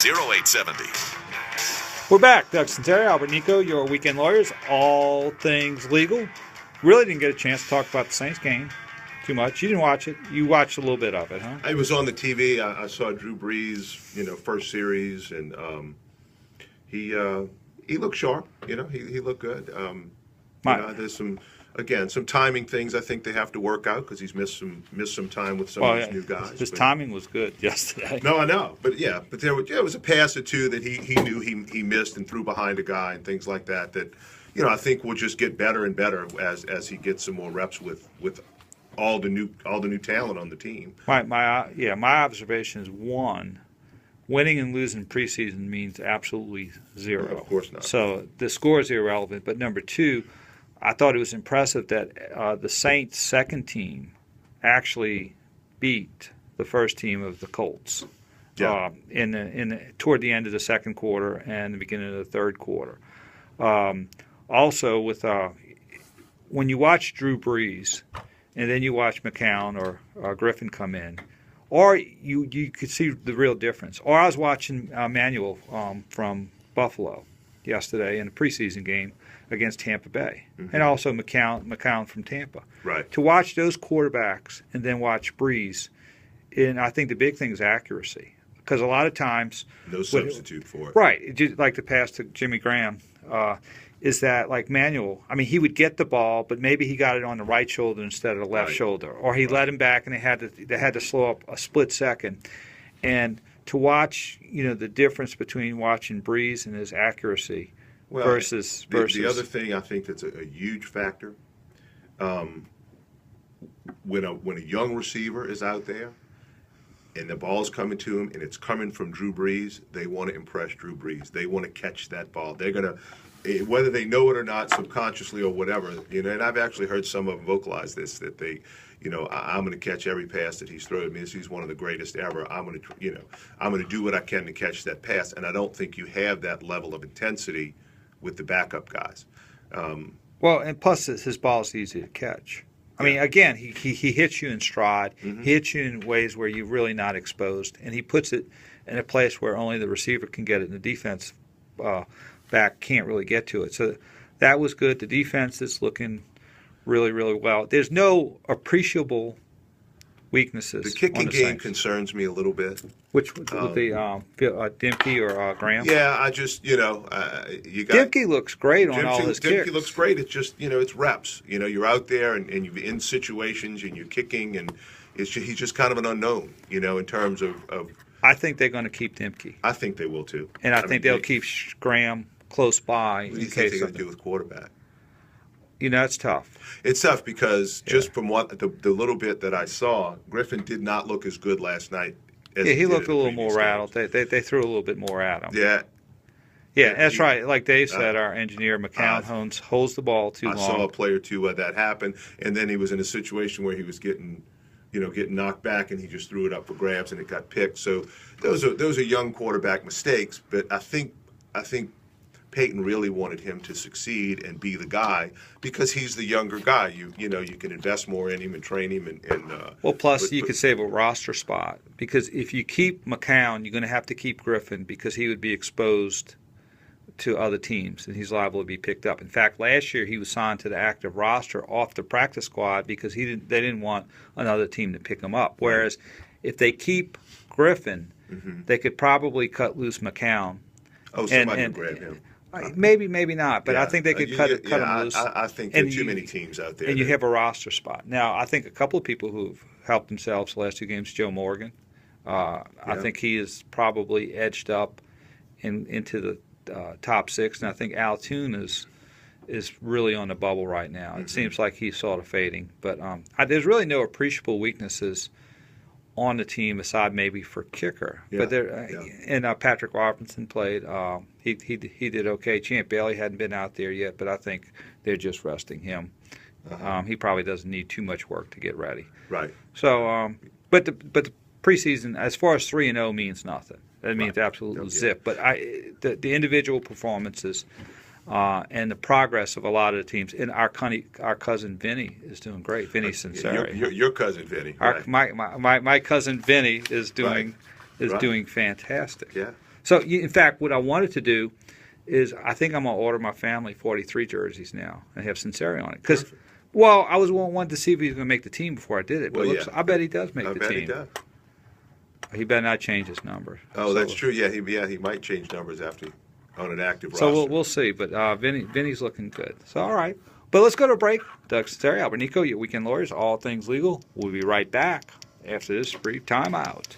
0870. We're back. Doug Sunseri, Albert Nico, your weekend lawyers, all things legal. Really didn't get a chance to talk about the Saints game too much. You didn't watch it. You watched a little bit of it, huh? I was on the TV. I saw Drew Brees, first series, and he looked sharp. He looked good. There's some timing things I think they have to work out because he's missed some time with some of these new guys. His timing was good yesterday. No, I know, but there was a pass or two that he knew he missed and threw behind a guy and things like that. That I think will just get better and better as he gets some more reps with all the new talent on the team. My observation is winning and losing preseason means absolutely zero. No, of course not. So the score is irrelevant. But number two, I thought it was impressive that the Saints' second team actually beat the first team of the Colts toward the end of the second quarter and the beginning of the third quarter. Also, when you watch Drew Brees and then you watch McCown or Griffin come in, or you could see the real difference. Or I was watching Manuel from Buffalo yesterday in a preseason game against Tampa Bay, and also McCown from Tampa. Right. To watch those quarterbacks and then watch Brees, and I think the big thing is accuracy, because a lot of times no substitute for it. Right, just like the pass to Jimmy Graham. Is that like Manuel? I mean, he would get the ball, but maybe he got it on the right shoulder instead of the left shoulder, or he let him back, and they had to slow up a split second. And to watch, the difference between watching Brees and his accuracy versus the other thing I think that's a huge factor. When a young receiver is out there and the ball's coming to him and it's coming from Drew Brees, they want to impress Drew Brees. They want to catch that ball. They're gonna, whether they know it or not, subconsciously or whatever. And I've actually heard some of them vocalize this, that they, I'm going to catch every pass that he's thrown. I mean, he's one of the greatest ever. I'm going to do what I can to catch that pass. And I don't think you have that level of intensity with the backup guys. And plus his ball is easy to catch. I mean, again, he hits you in stride. He hits you in ways where you're really not exposed, and he puts it in a place where only the receiver can get it, and the defense back can't really get to it. So that was good. The defense is looking really, really well. There's no appreciable weaknesses. The kicking on the game Saints. Concerns me a little bit. Which with the Dimke or Graham? Yeah, I just you got Dimke looks great on all his kicks. Dimke looks great. It's just it's reps. You're out there and you're in situations and you're kicking and he's just kind of an unknown. In terms of. I think they're going to keep Dimke. I think they will too. And I think they'll keep Graham close by. What do you think they're going to do with quarterback? It's tough. It's tough because just from what the little bit that I saw, Griffin did not look as good last night. He looked a little more rattled. They threw a little bit more at him. Yeah, that's right. Like Dave said, our engineer McCown holds the ball too long. I saw a play or two that happen, and then he was in a situation where he was getting knocked back, and he just threw it up for grabs, and it got picked. So those are young quarterback mistakes. But I think Peyton really wanted him to succeed and be the guy because he's the younger guy. You can invest more in him and train him. Plus you could save a roster spot because if you keep McCown, you're going to have to keep Griffin because he would be exposed to other teams and he's liable to be picked up. In fact, last year he was signed to the active roster off the practice squad because they didn't want another team to pick him up. Whereas if they keep Griffin, they could probably cut loose McCown. Oh, somebody would grab him. Maybe not, but I think they could cut him loose. I think there are too many teams out there. And you have a roster spot. Now, I think a couple of people who've helped themselves the last two games, Joe Morgan, I think he is probably edged up into the top six, and I think Al Toon is really on the bubble right now. It seems like he's sort of fading. But there's really no appreciable weaknesses on the team aside maybe for kicker. But Patrick Robinson played. He did okay. Champ Bailey hadn't been out there yet, but I think they're just resting him. He probably doesn't need too much work to get ready. Right. So, but the preseason, as far as 3-0, means nothing. That means absolute zip. But the individual performances and the progress of a lot of the teams. And our cousin Vinny is doing great. Vinny Sunseri. Your cousin Vinny. My cousin Vinny is doing fantastic. Yeah. So, in fact, what I wanted to do is I think I'm going to order my family 43 jerseys now and have Sunseri on it. Because, well, I was wanting to see if he was going to make the team before I did it. But I bet he does make the team. I bet he does. He better not change his number. Oh, so, that's true. Yeah, he might change numbers after on an active roster. So we'll see. But Vinny's looking good. So, all right. But let's go to a break. Doug Sunseri, Albert Nico, your Weekend Lawyers, all things legal. We'll be right back after this brief timeout.